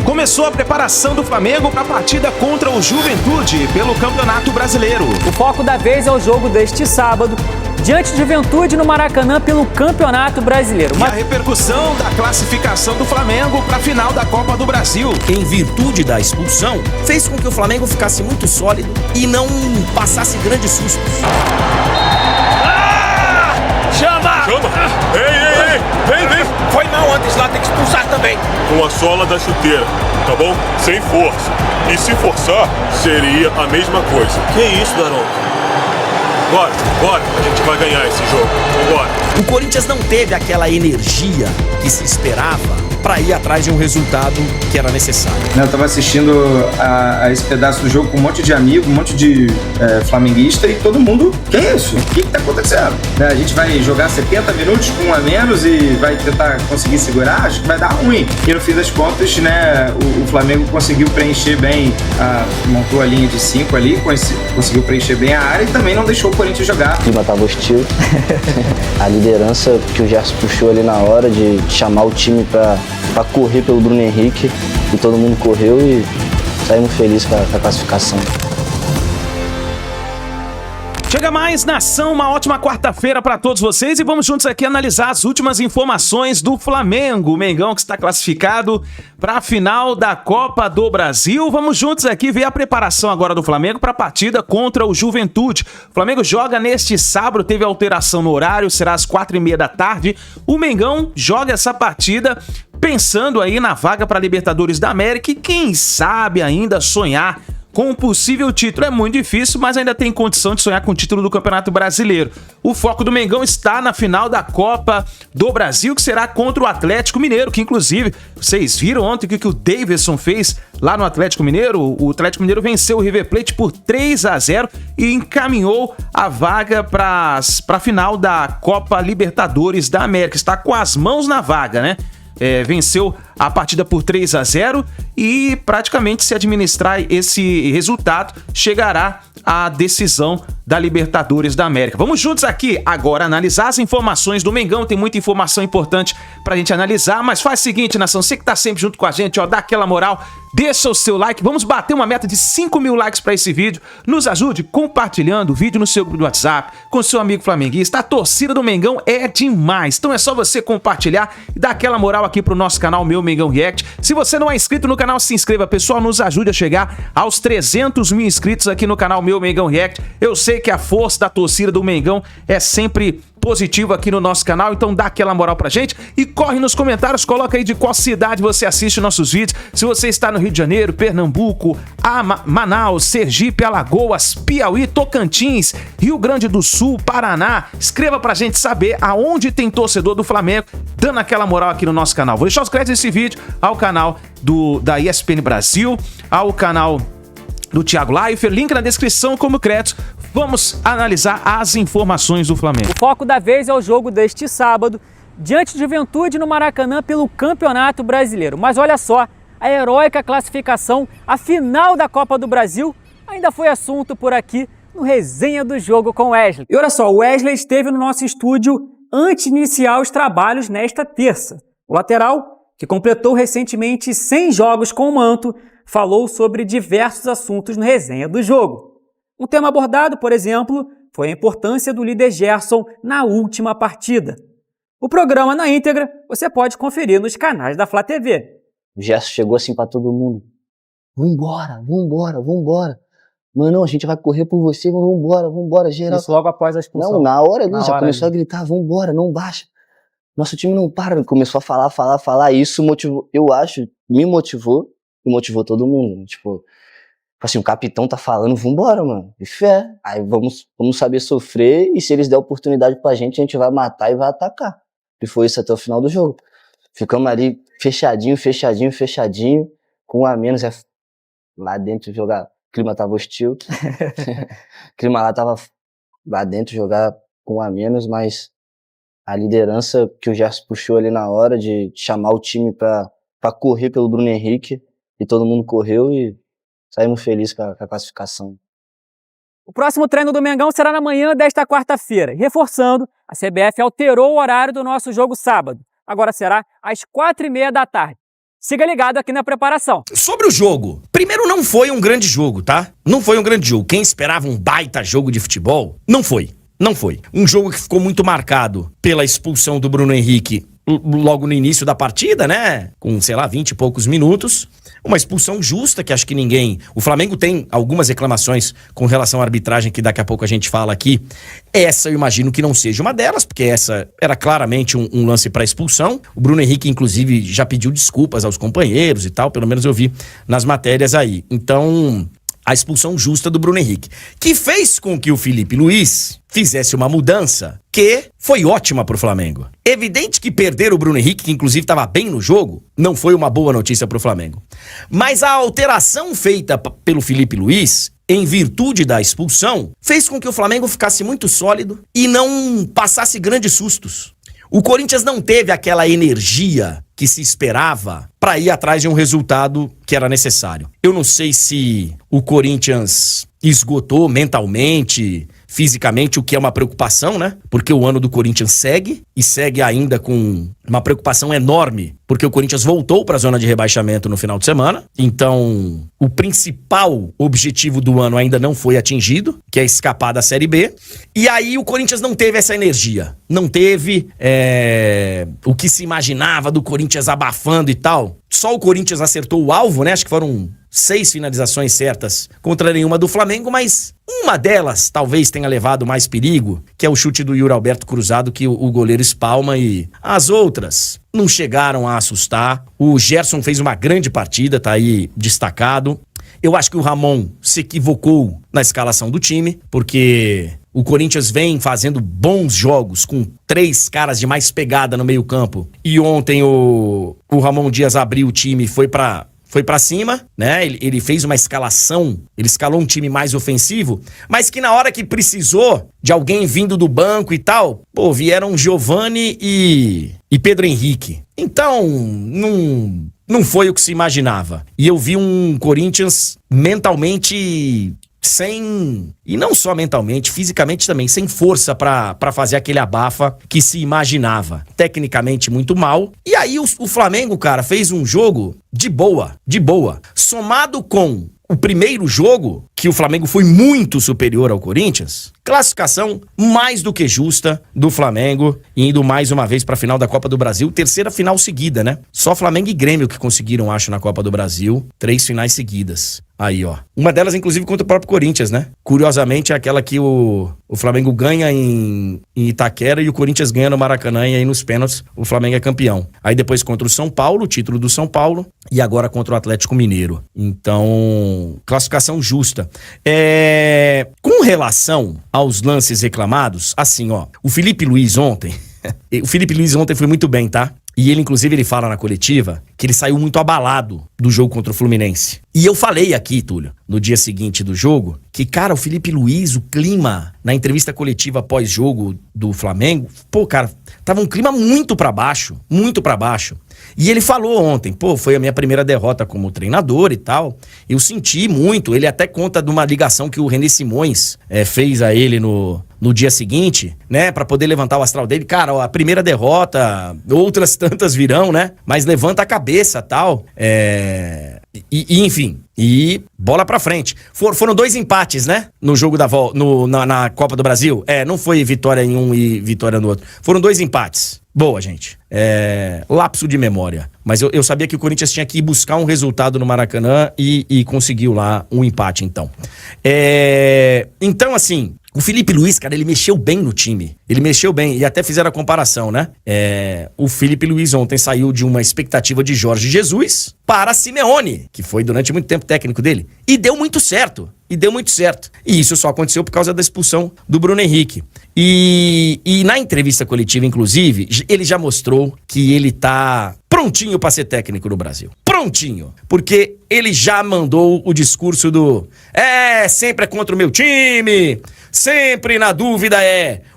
Começou a preparação do Flamengo para a partida contra o Juventude pelo Campeonato Brasileiro. O foco da vez é o jogo deste sábado, diante de Juventude no Maracanã pelo Campeonato Brasileiro. E a repercussão da classificação do Flamengo para a final da Copa do Brasil. Em virtude da expulsão, fez com que o Flamengo ficasse muito sólido e não passasse grandes sustos. Chama! Ei! Vem! Foi mal antes lá, tem que expulsar também. Com a sola da chuteira, tá bom? Sem força. E se forçar, seria a mesma coisa. Que isso, garoto? Bora, a gente vai ganhar esse jogo. Vambora. O Corinthians não teve aquela energia que se esperava para ir atrás de um resultado que era necessário. Eu tava assistindo a esse pedaço do jogo com um monte de amigo, um monte de flamenguista e todo mundo, que é isso? O que tá acontecendo? A gente vai jogar 70 minutos com um a menos e vai tentar conseguir segurar? Acho que vai dar ruim. E no fim das contas, né, o Flamengo conseguiu preencher bem, montou a linha de 5 ali, conseguiu preencher bem a área e também não deixou o Corinthians jogar. O clima tava hostil. A liderança que o Gerson puxou ali na hora de chamar o time para correr pelo Bruno Henrique, e todo mundo correu e saímos felizes com a classificação. Chega mais, nação, uma ótima quarta-feira para todos vocês e vamos juntos aqui analisar as últimas informações do Flamengo, o Mengão que está classificado para a final da Copa do Brasil. Vamos juntos aqui ver a preparação agora do Flamengo para a partida contra o Juventude. O Flamengo joga neste sábado, teve alteração no horário, será às 4h30 da tarde. O Mengão joga essa partida pensando aí na vaga para a Libertadores da América e quem sabe ainda sonhar com um possível título. É muito difícil, mas ainda tem condição de sonhar com o título do Campeonato Brasileiro. O foco do Mengão está na final da Copa do Brasil, que será contra o Atlético Mineiro, que inclusive, vocês viram ontem o que o Davidson fez lá no Atlético Mineiro? O Atlético Mineiro venceu o River Plate por 3-0 e encaminhou a vaga para a final da Copa Libertadores da América. Está com as mãos na vaga, né? Venceu a partida por 3-0 e praticamente se administrar esse resultado chegará à decisão da Libertadores da América. Vamos juntos aqui agora analisar as informações do Mengão, tem muita informação importante pra gente analisar, mas faz o seguinte, nação, você que tá sempre junto com a gente, ó, dá aquela moral, deixa o seu like, vamos bater uma meta de 5.000 likes pra esse vídeo, nos ajude compartilhando o vídeo no seu grupo do WhatsApp, com seu amigo flamenguista, a torcida do Mengão é demais, então é só você compartilhar e dar aquela moral aqui pro nosso canal Meu Mengão React. Se você não é inscrito no canal, se inscreva, pessoal, nos ajude a chegar aos 300 mil inscritos aqui no canal Meu Mengão React. Eu sei que a força da torcida do Mengão é sempre positivo aqui no nosso canal, então dá aquela moral pra gente e corre nos comentários, coloca aí de qual cidade você assiste nossos vídeos, se você está no Rio de Janeiro, Pernambuco, Manaus, Sergipe, Alagoas, Piauí, Tocantins, Rio Grande do Sul, Paraná, escreva pra gente saber aonde tem torcedor do Flamengo, dando aquela moral aqui no nosso canal. Vou deixar os créditos desse vídeo ao canal da ESPN Brasil, ao canal do Thiago Leifert, link na descrição como crédito. Vamos analisar as informações do Flamengo. O foco da vez é o jogo deste sábado, diante de Juventude no Maracanã pelo Campeonato Brasileiro. Mas olha só, a heróica classificação, a final da Copa do Brasil, ainda foi assunto por aqui no Resenha do Jogo com Wesley. E olha só, o Wesley esteve no nosso estúdio antes de iniciar os trabalhos nesta terça. O lateral, que completou recentemente 100 jogos com o manto, falou sobre diversos assuntos no Resenha do Jogo. Um tema abordado, por exemplo, foi a importância do líder Gerson na última partida. O programa na íntegra você pode conferir nos canais da Flá TV. O Gerson chegou assim pra todo mundo. Vambora. Mano, a gente vai correr por você, vambora, geral. Isso logo após a expulsão. Não, na hora ali, já começou a gritar, vambora, não baixa. Nosso time não para, começou a falar, e isso motivou, eu acho, me motivou e motivou todo mundo, tipo assim, o capitão tá falando, vambora, mano, de fé, aí vamos saber sofrer, e se eles der oportunidade pra gente, a gente vai matar e vai atacar. E foi isso até o final do jogo. Ficamos ali fechadinho, com um a menos, lá dentro jogar, o clima tava hostil, o clima lá tava lá dentro jogar com um a menos, mas a liderança que o Gerson puxou ali na hora de chamar o time pra correr pelo Bruno Henrique, e todo mundo correu e saímos felizes com a classificação. O próximo treino do Mengão será na manhã desta quarta-feira. Reforçando, a CBF alterou o horário do nosso jogo sábado. Agora será às 4h30 da tarde. Siga ligado aqui na preparação. Sobre o jogo, primeiro não foi um grande jogo, tá? Não foi um grande jogo. Quem esperava um baita jogo de futebol, não foi. Não foi. Um jogo que ficou muito marcado pela expulsão do Bruno Henrique logo no início da partida, né? Com, 20 e poucos minutos. Uma expulsão justa, que acho que ninguém... O Flamengo tem algumas reclamações com relação à arbitragem, que daqui a pouco a gente fala aqui. Essa eu imagino que não seja uma delas, porque essa era claramente um lance para expulsão. O Bruno Henrique, inclusive, já pediu desculpas aos companheiros e tal, pelo menos eu vi nas matérias aí. Então... a expulsão justa do Bruno Henrique, que fez com que o Felipe Luiz fizesse uma mudança que foi ótima pro Flamengo. Evidente que perder o Bruno Henrique, que inclusive estava bem no jogo, não foi uma boa notícia pro Flamengo. Mas a alteração feita pelo Felipe Luiz, em virtude da expulsão, fez com que o Flamengo ficasse muito sólido e não passasse grandes sustos. O Corinthians não teve aquela energia que se esperava para ir atrás de um resultado que era necessário. Eu não sei se o Corinthians esgotou mentalmente, fisicamente, o que é uma preocupação, né? Porque o ano do Corinthians segue, e segue ainda com uma preocupação enorme, porque o Corinthians voltou para a zona de rebaixamento no final de semana. Então, o principal objetivo do ano ainda não foi atingido, que é escapar da Série B. E aí o Corinthians não teve essa energia. Não teve o que se imaginava do Corinthians abafando e tal. Só o Corinthians acertou o alvo, né? Acho que foram 6 finalizações certas contra nenhuma do Flamengo, mas uma delas talvez tenha levado mais perigo, que é o chute do Yuri Alberto cruzado, que o goleiro espalma, e as outras não chegaram a assustar. O Gerson fez uma grande partida, tá aí destacado. Eu acho que o Ramon se equivocou na escalação do time, porque o Corinthians vem fazendo bons jogos com 3 caras de mais pegada no meio-campo. E ontem o Ramon Dias abriu o time e foi pra cima, né? Ele fez uma escalação, ele escalou um time mais ofensivo, mas que na hora que precisou de alguém vindo do banco e tal, vieram Giovani e Pedro Henrique. Então, não foi o que se imaginava. E eu vi um Corinthians mentalmente sem... E não só mentalmente, fisicamente também, sem força pra fazer aquele abafa que se imaginava. Tecnicamente muito mal. E aí o Flamengo, cara, fez um jogo de boa. Somado com o primeiro jogo, que o Flamengo foi muito superior ao Corinthians, classificação mais do que justa do Flamengo, indo mais uma vez pra final da Copa do Brasil, 3ª final seguida, né? Só Flamengo e Grêmio que conseguiram, acho, na Copa do Brasil, 3 finais seguidas. Aí, ó. Uma delas, inclusive, contra o próprio Corinthians, né? Curiosamente, é aquela que o Flamengo ganha em Itaquera e o Corinthians ganha no Maracanã, e aí nos pênaltis o Flamengo é campeão. Aí depois contra o São Paulo, o título do São Paulo, e agora contra o Atlético Mineiro. Então, classificação justa. Com relação aos lances reclamados, assim, ó, o Felipe Luiz ontem foi muito bem, tá? E ele, inclusive, ele fala na coletiva que ele saiu muito abalado do jogo contra o Fluminense. E eu falei aqui, Túlio, no dia seguinte do jogo, que, cara, o Felipe Luiz, o clima na entrevista coletiva pós-jogo do Flamengo, cara, tava um clima muito pra baixo. E ele falou ontem, foi a minha primeira derrota como treinador e tal. Eu senti muito, ele até conta de uma ligação que o René Simões fez a ele no dia seguinte, né, pra poder levantar o astral dele. Cara, ó, a primeira derrota, outras tantas virão, né, mas levanta a cabeça, tal, enfim, e bola pra frente. Foram 2 empates, né, no jogo da volta, na Copa do Brasil. Não foi vitória em um e vitória no outro. Foram 2 empates. Boa, gente. Lapso de memória. Mas eu sabia que o Corinthians tinha que ir buscar um resultado no Maracanã e conseguiu lá um empate, então. Então, assim, o Felipe Luiz, cara, ele mexeu bem no time. Ele mexeu bem, e até fizeram a comparação, né? O Felipe Luiz ontem saiu de uma expectativa de Jorge Jesus para Simeone, que foi durante muito tempo técnico dele. E deu muito certo. E isso só aconteceu por causa da expulsão do Bruno Henrique. E na entrevista coletiva, inclusive, ele já mostrou que ele tá prontinho pra ser técnico no Brasil. Prontinho. Porque ele já mandou o discurso do sempre é contra o meu time, sempre na dúvida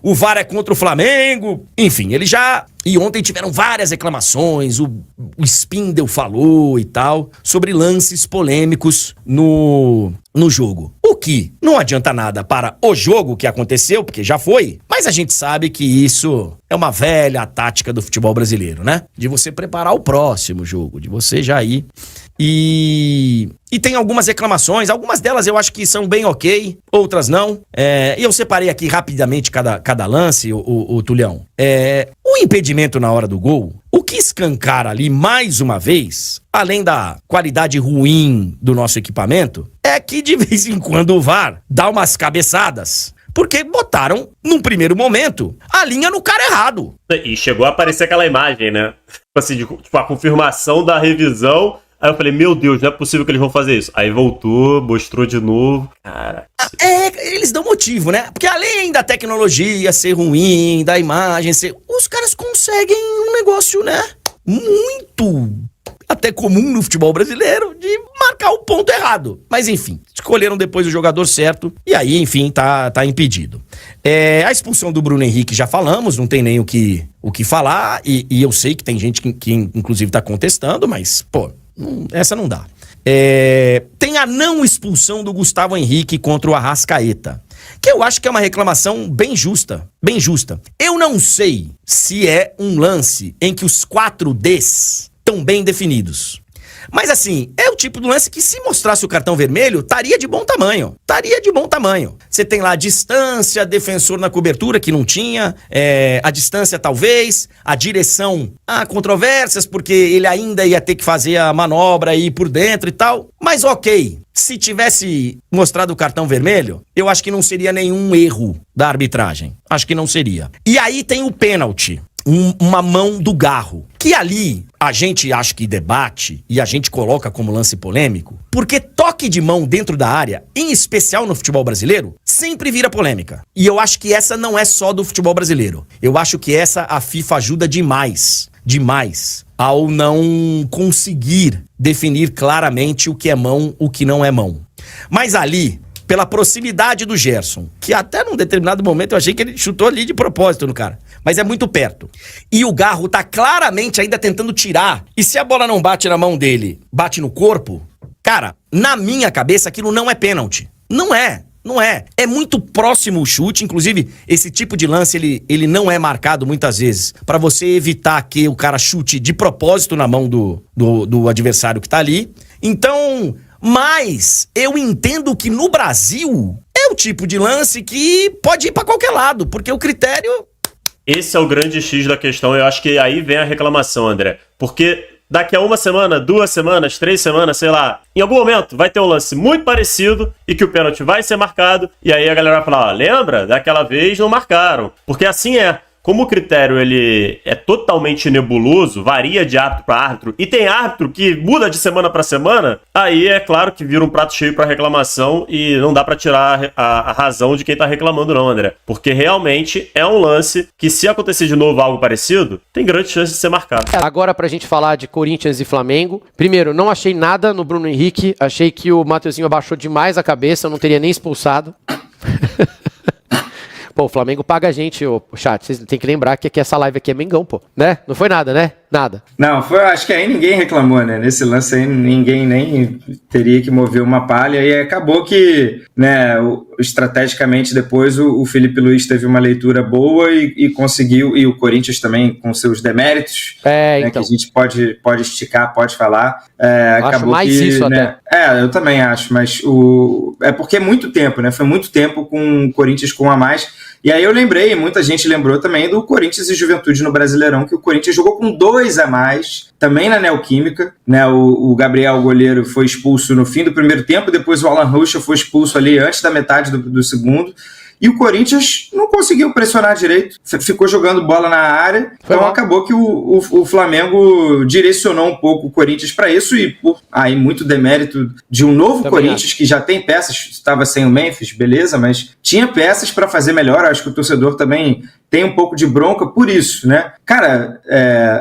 o VAR é contra o Flamengo. Enfim, ele já... E ontem tiveram várias reclamações, o Spindel falou e tal, sobre lances polêmicos no jogo. O que não adianta nada para o jogo que aconteceu, porque já foi, mas a gente sabe que isso é uma velha tática do futebol brasileiro, né? De você preparar o próximo jogo, de você já ir. E tem algumas reclamações, algumas delas eu acho que são bem ok, outras não. E eu separei aqui rapidamente cada lance, o Tulhão. O impedimento na hora do gol, o que escancara ali mais uma vez, além da qualidade ruim do nosso equipamento, é que de vez em quando o VAR dá umas cabeçadas. Porque botaram, num primeiro momento, a linha no cara errado. E chegou a aparecer aquela imagem, né? Assim, tipo, a confirmação da revisão. Aí eu falei, meu Deus, não é possível que eles vão fazer isso. Aí voltou, mostrou de novo. Cara. Eles dão motivo, né? Porque além da tecnologia ser ruim, da imagem ser... Os caras conseguem um negócio, né? Muito até comum no futebol brasileiro, de marcar o ponto errado. Mas enfim, escolheram depois o jogador certo e aí, enfim, tá impedido. A expulsão do Bruno Henrique já falamos, não tem nem o que falar, e eu sei que tem gente que inclusive tá contestando, mas, pô, essa não dá. Tem a não expulsão do Gustavo Henrique contra o Arrascaeta, que eu acho que é uma reclamação bem justa, bem justa. Eu não sei se é um lance em que os 4 Ds estão bem definidos. Mas assim, é o tipo do lance que se mostrasse o cartão vermelho, estaria de bom tamanho. Estaria de bom tamanho. Você tem lá a distância, defensor na cobertura, que não tinha, a distância talvez, a direção, há controvérsias, porque ele ainda ia ter que fazer a manobra aí por dentro e tal. Mas ok, se tivesse mostrado o cartão vermelho, eu acho que não seria nenhum erro da arbitragem. Acho que não seria. E aí tem o pênalti. Uma mão do Garro, que ali a gente acha que debate e a gente coloca como lance polêmico, porque toque de mão dentro da área, em especial no futebol brasileiro, sempre vira polêmica. E eu acho que essa não é só do futebol brasileiro. Eu acho que essa a FIFA ajuda demais, ao não conseguir definir claramente o que é mão, o que não é mão. Mas ali, pela proximidade do Gerson, que até num determinado momento eu achei que ele chutou ali de propósito no cara, mas é muito perto. E o Garro tá claramente ainda tentando tirar, e se a bola não bate na mão dele, bate no corpo, cara, na minha cabeça aquilo não é pênalti. Não é. É muito próximo o chute, inclusive esse tipo de lance ele não é marcado muitas vezes, pra você evitar que o cara chute de propósito na mão do adversário que tá ali. Então... Mas eu entendo que no Brasil é o tipo de lance que pode ir pra qualquer lado, porque o critério... Esse é o grande X da questão, eu acho que aí vem a reclamação, André. Porque daqui a 1 semana, 2 semanas, 3 semanas, sei lá, em algum momento vai ter um lance muito parecido e que o pênalti vai ser marcado, e aí a galera vai falar, lembra? Daquela vez não marcaram. Porque assim é. Como o critério ele é totalmente nebuloso, varia de árbitro para árbitro, e tem árbitro que muda de semana para semana, aí é claro que vira um prato cheio para reclamação e não dá para tirar a razão de quem tá reclamando não, André. Porque realmente é um lance que, se acontecer de novo algo parecido, tem grande chance de ser marcado. Agora, pra gente falar de Corinthians e Flamengo, primeiro, não achei nada no Bruno Henrique, achei que o Mateuzinho abaixou demais a cabeça, eu não teria nem expulsado. Pô, o Flamengo paga a gente, ô chat. Vocês têm que lembrar que essa live aqui é Mengão, pô. Né? Não foi nada, né? Nada. Não, acho que aí ninguém reclamou, né? Nesse lance aí ninguém nem teria que mover uma palha. E acabou que, né, estrategicamente depois o Felipe Luiz teve uma leitura boa e conseguiu, e o Corinthians também com seus deméritos, né, então. Que a gente pode esticar, pode falar. Acabou acho mais que, isso, né, até. Eu também acho, mas é porque é muito tempo, né? Foi muito tempo com o Corinthians com a mais. E aí eu lembrei, muita gente lembrou também do Corinthians e Juventude no Brasileirão, que o Corinthians jogou com 2 a mais, também na Neoquímica, né? O Gabriel, o goleiro, foi expulso no fim do primeiro tempo, depois o Alan Ruschel foi expulso ali antes da metade do segundo. E o Corinthians não conseguiu pressionar direito, ficou jogando bola na área, então acabou que o Flamengo direcionou um pouco o Corinthians para isso, e aí muito demérito de um novo também Corinthians, que já tem peças, estava sem o Memphis, beleza, mas tinha peças para fazer melhor. Acho que o torcedor também tem um pouco de bronca por isso, né? Cara,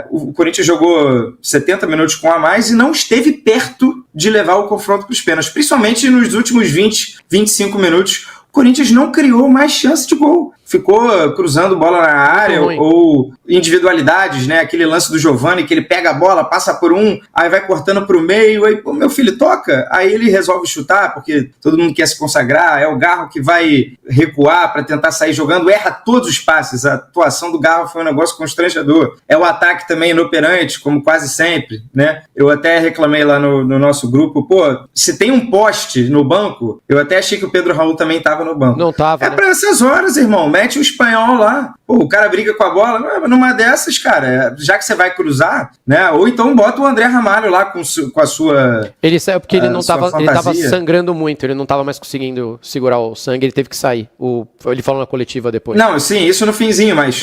o Corinthians jogou 70 minutos com a mais e não esteve perto de levar o confronto para os pênaltis, principalmente nos últimos 20, 25 minutos. O Corinthians não criou mais chance de gol. ficou cruzando bola na área ou individualidades, né? Aquele lance do Giovani que ele pega a bola, passa por um, aí vai cortando pro meio, aí, pô, meu filho, toca. Aí ele resolve chutar, porque todo mundo quer se consagrar, é o Garro que vai recuar para tentar sair jogando, erra todos os passes. A atuação do Garro foi um negócio constrangedor. É o ataque também inoperante, como quase sempre, né? Eu até reclamei lá no nosso grupo, pô, se tem um poste no banco, eu até achei que o Pedro Raul também tava no banco. Não tava, É, né? Pra essas horas, irmão, mete o espanhol lá. Pô, o cara briga com a bola, numa dessas, cara, já que você vai cruzar, né? Ou então bota o André Ramalho lá com a sua... Ele saiu porque ele não tava, fantasia. ele tava sangrando muito, ele não tava mais conseguindo segurar o sangue, ele teve que sair. Ele falou na coletiva depois. Não, sim, isso no finzinho, mas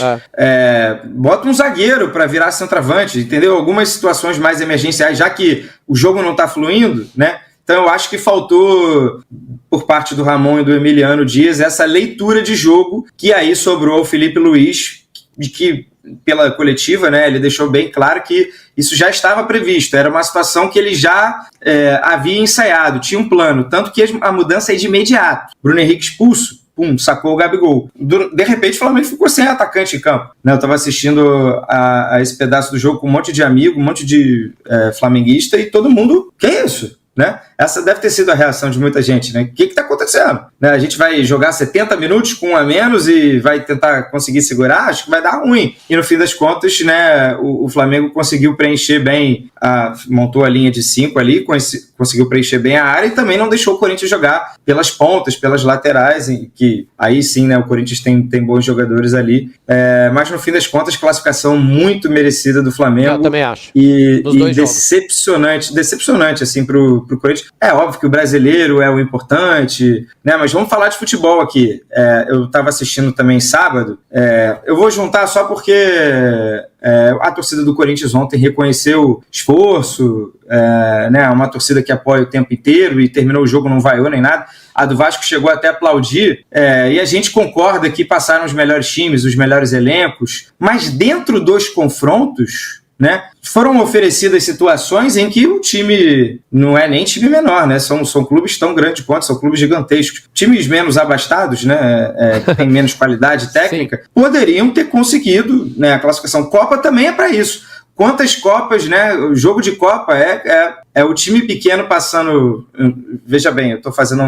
bota um zagueiro pra virar centroavante, entendeu? Algumas situações mais emergenciais, já que o jogo não tá fluindo, né? Então eu acho que faltou, por parte do Ramon e do Emiliano Dias, essa leitura de jogo, que aí sobrou ao Felipe Luiz, de que pela coletiva, né, ele deixou bem claro que isso já estava previsto, era uma situação que ele já havia ensaiado, tinha um plano, tanto que a mudança é de imediato. Bruno Henrique expulso, pum, sacou o Gabigol. De repente o Flamengo ficou sem atacante em campo. Né, eu estava assistindo a esse pedaço do jogo com um monte de amigo, um monte de flamenguista, e todo mundo, que é isso? Né? Essa deve ter sido a reação de muita gente, né? O que está acontecendo? Né? A gente vai jogar 70 minutos com um a menos e vai tentar conseguir segurar? Acho que vai dar ruim. E no fim das contas, né, o Flamengo conseguiu preencher bem, montou a linha de 5 ali, conseguiu preencher bem a área e também não deixou o Corinthians jogar pelas pontas, pelas laterais, que aí sim, né, o Corinthians tem bons jogadores ali. Mas no fim das contas, classificação muito merecida do Flamengo. Eu também acho. E decepcionante assim, pro Corinthians. É óbvio que o brasileiro é o importante, né? Mas vamos falar de futebol aqui. Eu estava assistindo também sábado. Eu vou juntar só porque a torcida do Corinthians ontem reconheceu esforço, né? Uma torcida que apoia o tempo inteiro e terminou o jogo, não vaiou nem nada. A do Vasco chegou até a aplaudir, e a gente concorda que passaram os melhores times, os melhores elencos, mas dentro dos confrontos, né, foram oferecidas situações em que o time não é nem time menor, né? São clubes tão grandes quanto, são clubes gigantescos. Times menos abastados, né, que têm menos qualidade técnica, poderiam ter conseguido, né, a classificação. Copa também é para isso. Quantas Copas, né? O jogo de Copa é o time pequeno passando. Veja bem, eu estou fazendo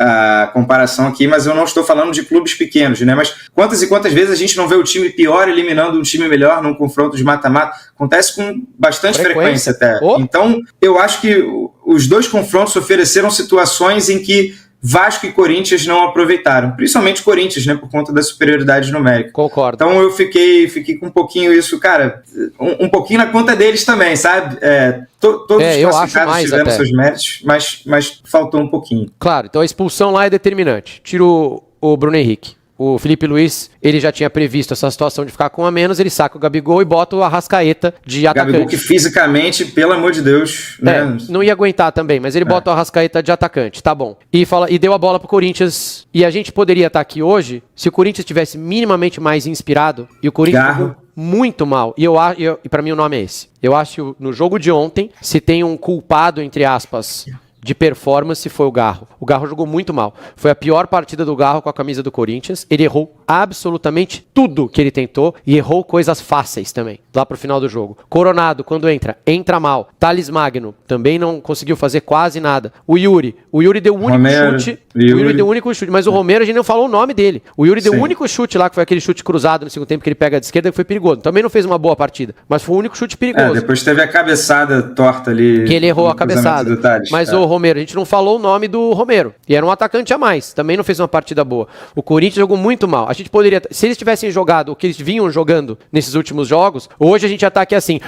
a comparação aqui, mas eu não estou falando de clubes pequenos, né? Mas quantas e quantas vezes a gente não vê o time pior eliminando um time melhor num confronto de mata-mata? Acontece com bastante frequência até. Então, eu acho que os dois confrontos ofereceram situações em que Vasco e Corinthians não aproveitaram, principalmente Corinthians, né, por conta da superioridade numérica. Concordo. Então eu fiquei com um pouquinho isso, cara, um pouquinho na conta deles também, sabe? Todos os classificados tiveram seus méritos, mas faltou um pouquinho. Claro, então a expulsão lá é determinante. Tira o Bruno Henrique. O Felipe Luiz, ele já tinha previsto essa situação de ficar com um a menos, ele saca o Gabigol e bota o Arrascaeta de atacante. Gabigol que fisicamente, pelo amor de Deus... né? Não ia aguentar também, mas ele bota o Arrascaeta de atacante, tá bom. E deu a bola pro Corinthians, e a gente poderia estar aqui hoje, se o Corinthians tivesse minimamente mais inspirado, e o Corinthians jogou muito mal, e pra mim o nome é esse. Eu acho que no jogo de ontem, se tem um culpado, entre aspas, de performance, foi o Garro. O Garro jogou muito mal. Foi a pior partida do Garro com a camisa do Corinthians. Ele errou absolutamente tudo que ele tentou e errou coisas fáceis também, lá pro final do jogo. Coronado, quando entra mal. Thales Magno, também não conseguiu fazer quase nada. O Yuri deu o único chute. O Yuri deu o único chute, mas o Romero, a gente não falou o nome dele. O Yuri deu o único chute lá, que foi aquele chute cruzado no segundo tempo, que ele pega de esquerda, que foi perigoso. Também não fez uma boa partida, mas foi o único chute perigoso. Depois teve a cabeçada torta ali. Que ele errou a cabeçada. Mas o Romero, a gente não falou o nome do Romero. E era um atacante a mais. Também não fez uma partida boa. O Corinthians jogou muito mal. A gente poderia... Se eles tivessem jogado o que eles vinham jogando nesses últimos jogos, hoje a gente já tá aqui assim,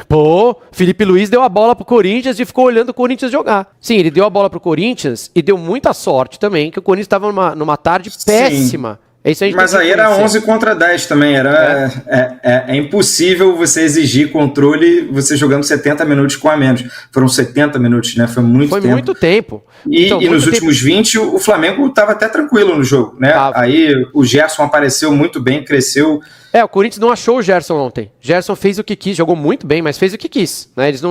Felipe Luiz deu a bola pro Corinthians e ficou olhando o Corinthians jogar. Sim, ele deu a bola pro Corinthians e deu muita sorte também, que o Corinthians estava numa tarde péssima. Mas aí era 11 contra 10 também, é impossível você exigir controle você jogando 70 minutos com a menos. Foram 70 minutos, né? Foi muito tempo. E nos últimos 20 o Flamengo estava até tranquilo no jogo, né? Aí o Gerson apareceu muito bem, cresceu O Corinthians não achou o Gerson ontem. Gerson fez o que quis, jogou muito bem, mas fez o que quis, né? Eles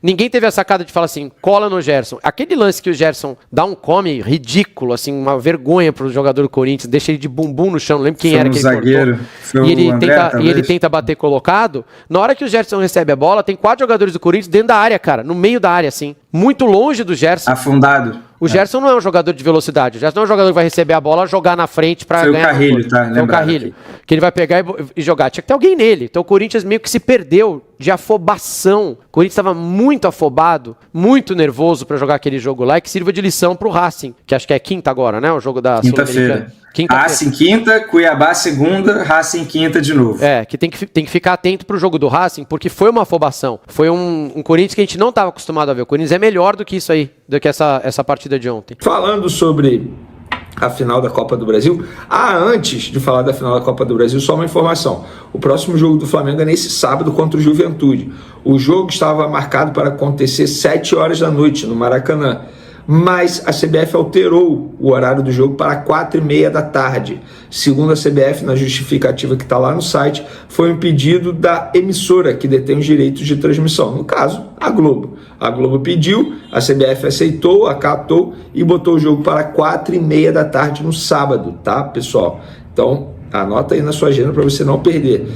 ninguém teve a sacada de falar assim, cola no Gerson. Aquele lance que o Gerson dá um come ridículo, assim, uma vergonha pro jogador do Corinthians, deixa ele de bumbum no chão, não lembro quem era que zagueiro. E ele tenta bater colocado. Na hora que o Gerson recebe a bola, tem 4 jogadores do Corinthians dentro da área, cara, no meio da área, assim, muito longe do Gerson. Afundado. O Gerson não é um jogador de velocidade. O Gerson não é um jogador que vai receber a bola, jogar na frente pra ganhar. Foi o Carrilho, tá? Foi o Carrilho. Que ele vai pegar e jogar. Tinha que ter alguém nele. Então o Corinthians meio que se perdeu de afobação. O Corinthians estava muito afobado, muito nervoso pra jogar aquele jogo lá, e que sirva de lição pro Racing, que acho que é quinta agora, né? O jogo da Sul-Americana. Racing quinta, Cuiabá segunda, Racing quinta de novo. Que tem que ficar atento pro jogo do Racing, porque foi uma afobação. Foi um Corinthians que a gente não estava acostumado a ver. O Corinthians é melhor do que isso aí, do que essa partida de ontem. Falando sobre a final da Copa do Brasil, antes de falar da final da Copa do Brasil, só uma informação. O próximo jogo do Flamengo é nesse sábado contra o Juventude. O jogo estava marcado para acontecer 7 horas da noite no Maracanã, mas a CBF alterou o horário do jogo para 4h30 da tarde. Segundo a CBF, na justificativa que está lá no site, foi um pedido da emissora que detém os direitos de transmissão, no caso, a Globo. A Globo pediu, a CBF aceitou, acatou e botou o jogo para 4h30 da tarde no sábado, tá, pessoal? Então, anota aí na sua agenda para você não perder.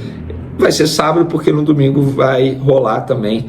Vai ser sábado porque no domingo vai rolar também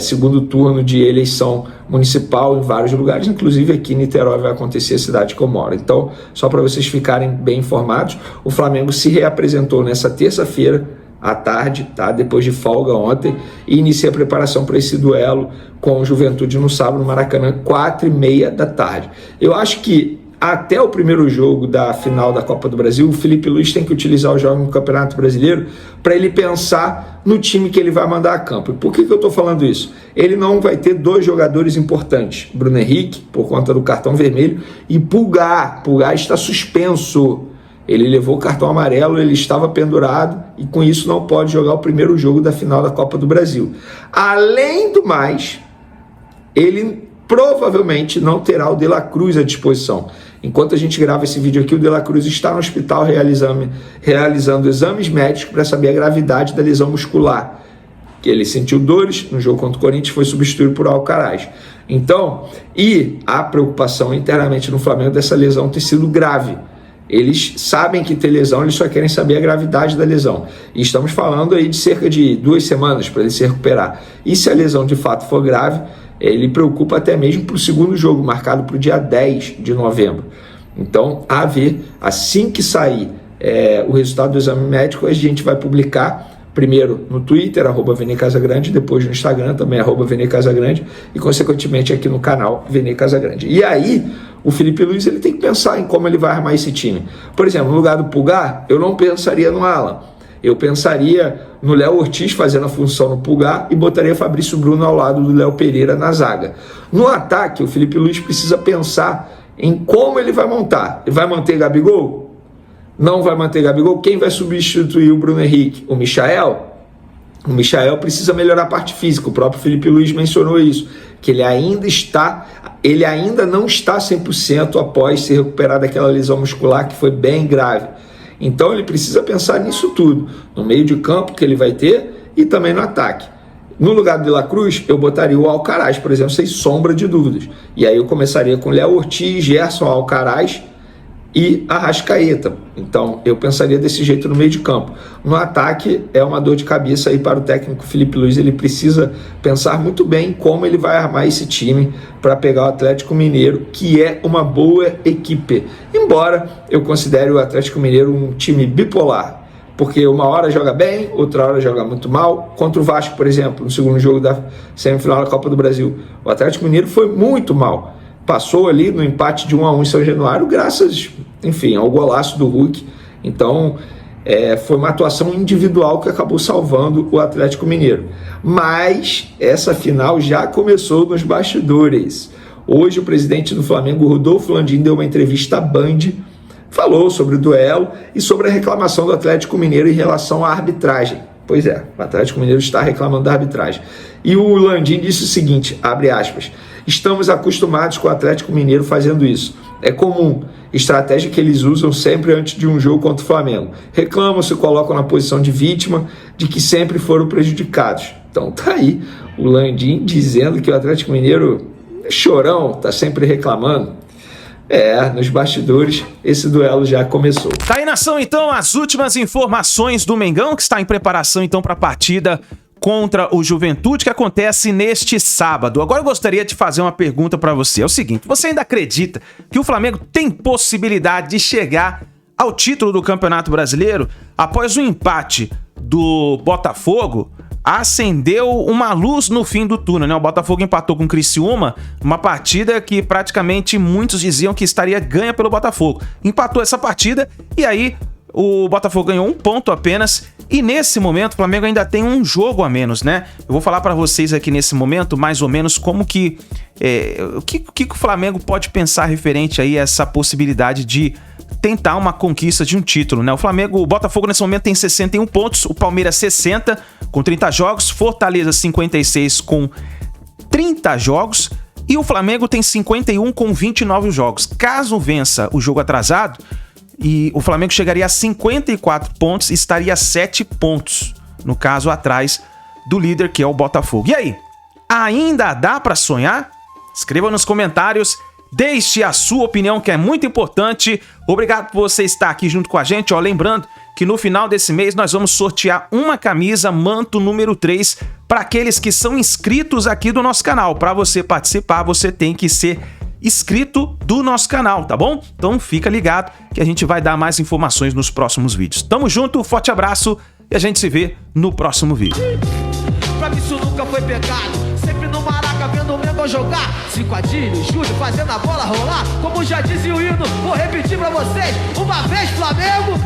segundo turno de eleição municipal em vários lugares, inclusive aqui em Niterói vai acontecer, a cidade que eu moro. Então, só para vocês ficarem bem informados, o Flamengo se reapresentou nessa terça-feira à tarde, tá? Depois de folga ontem, e inicia a preparação para esse duelo com o Juventude no sábado no Maracanã, 4h30 da tarde. Eu acho que até o primeiro jogo da final da Copa do Brasil, o Felipe Luiz tem que utilizar o jogo no Campeonato Brasileiro para ele pensar no time que ele vai mandar a campo. E por que eu estou falando isso? Ele não vai ter 2 jogadores importantes, Bruno Henrique, por conta do cartão vermelho, e Pulgar. Pulgar está suspenso. Ele levou o cartão amarelo, ele estava pendurado e com isso não pode jogar o primeiro jogo da final da Copa do Brasil. Além do mais, ele provavelmente não terá o De La Cruz à disposição. Enquanto a gente grava esse vídeo aqui, o De La Cruz está no hospital realizando exames médicos para saber a gravidade da lesão muscular. Que ele sentiu dores no jogo contra o Corinthians, foi substituído por Alcaraz. Então, e a preocupação internamente no Flamengo dessa lesão ter sido grave. Eles sabem que tem lesão, eles só querem saber a gravidade da lesão. E estamos falando aí de cerca de 2 semanas para ele se recuperar. E se a lesão de fato for grave, ele preocupa até mesmo para o segundo jogo, marcado para o dia 10 de novembro. Então, a ver, assim que sair o resultado do exame médico, a gente vai publicar primeiro no Twitter, @VeneCasagrande, depois no Instagram, também @VeneCasagrande, e consequentemente aqui no canal Vene Casagrande. E aí, o Felipe Luiz ele tem que pensar em como ele vai armar esse time. Por exemplo, no lugar do Pulgar, eu não pensaria no Alan. Eu pensaria no Léo Ortiz fazendo a função no Pulgar e botaria Fabrício Bruno ao lado do Léo Pereira na zaga. No ataque, o Felipe Luiz precisa pensar em como ele vai montar. Ele vai manter Gabigol? Não vai manter Gabigol? Quem vai substituir o Bruno Henrique? O Michael? O Michael precisa melhorar a parte física. O próprio Felipe Luiz mencionou isso, que ele ainda não está 100% após se recuperar daquela lesão muscular que foi bem grave. Então ele precisa pensar nisso tudo, no meio de campo que ele vai ter e também no ataque. No lugar do De La Cruz, eu botaria o Alcaraz, por exemplo, sem sombra de dúvidas. E aí eu começaria com Léo Ortiz, Gerson, Alcaraz e Arrascaeta. Então eu pensaria desse jeito no meio de campo. No ataque é uma dor de cabeça aí para o técnico Felipe Luiz. Ele precisa pensar muito bem como ele vai armar esse time para pegar o Atlético Mineiro, que é uma boa equipe. Embora eu considere o Atlético Mineiro um time bipolar, porque uma hora joga bem, outra hora joga muito mal. Contra o Vasco, por exemplo, no segundo jogo da semifinal da Copa do Brasil, o Atlético Mineiro foi muito mal. Passou ali no empate de 1-1 em São Januário, graças, enfim, ao golaço do Hulk. Então, foi uma atuação individual que acabou salvando o Atlético Mineiro. Mas essa final já começou nos bastidores. Hoje, o presidente do Flamengo, Rodolfo Landim, deu uma entrevista à Band, falou sobre o duelo e sobre a reclamação do Atlético Mineiro em relação à arbitragem. Pois é, o Atlético Mineiro está reclamando da arbitragem. E o Landim disse o seguinte, abre aspas, estamos acostumados com o Atlético Mineiro fazendo isso. É comum, estratégia que eles usam sempre antes de um jogo contra o Flamengo. Reclamam, se colocam na posição de vítima, de que sempre foram prejudicados. Então tá aí o Landim dizendo que o Atlético Mineiro é chorão, tá sempre reclamando. Nos bastidores, esse duelo já começou. Tá aí, nação, então, as últimas informações do Mengão, que está em preparação, então, para a partida contra o Juventude, que acontece neste sábado. Agora eu gostaria de fazer uma pergunta para você. É o seguinte, você ainda acredita que o Flamengo tem possibilidade de chegar ao título do Campeonato Brasileiro após o empate do Botafogo? Acendeu uma luz no fim do túnel, né? O Botafogo empatou com o Criciúma, uma partida que praticamente muitos diziam que estaria ganha pelo Botafogo. Empatou essa partida e aí o Botafogo ganhou 1 ponto apenas e nesse momento o Flamengo ainda tem um jogo a menos, né? Eu vou falar pra vocês aqui nesse momento mais ou menos como que o que o Flamengo pode pensar referente aí a essa possibilidade de tentar uma conquista de um título, né? O Botafogo nesse momento tem 61 pontos, o Palmeiras 60 com 30 jogos, Fortaleza 56 com 30 jogos e o Flamengo tem 51 com 29 jogos. Caso vença o jogo atrasado, e o Flamengo chegaria a 54 pontos e estaria a 7 pontos, no caso, atrás do líder, que é o Botafogo. E aí, ainda dá pra sonhar? Escreva nos comentários, deixe a sua opinião, que é muito importante. Obrigado por você estar aqui junto com a gente. Lembrando que no final desse mês nós vamos sortear uma camisa manto número 3 para aqueles que são inscritos aqui do nosso canal. Para você participar, você tem que ser inscrito do nosso canal, tá bom? Então fica ligado que a gente vai dar mais informações nos próximos vídeos. Tamo junto, forte abraço e a gente se vê no próximo vídeo. Pra mim isso nunca foi pecado, sempre no Maraca vendo o Mengão jogar. Cincadilho, Júlio fazendo a bola rolar, como já dizia o hino, vou repetir pra vocês, uma vez Flamengo...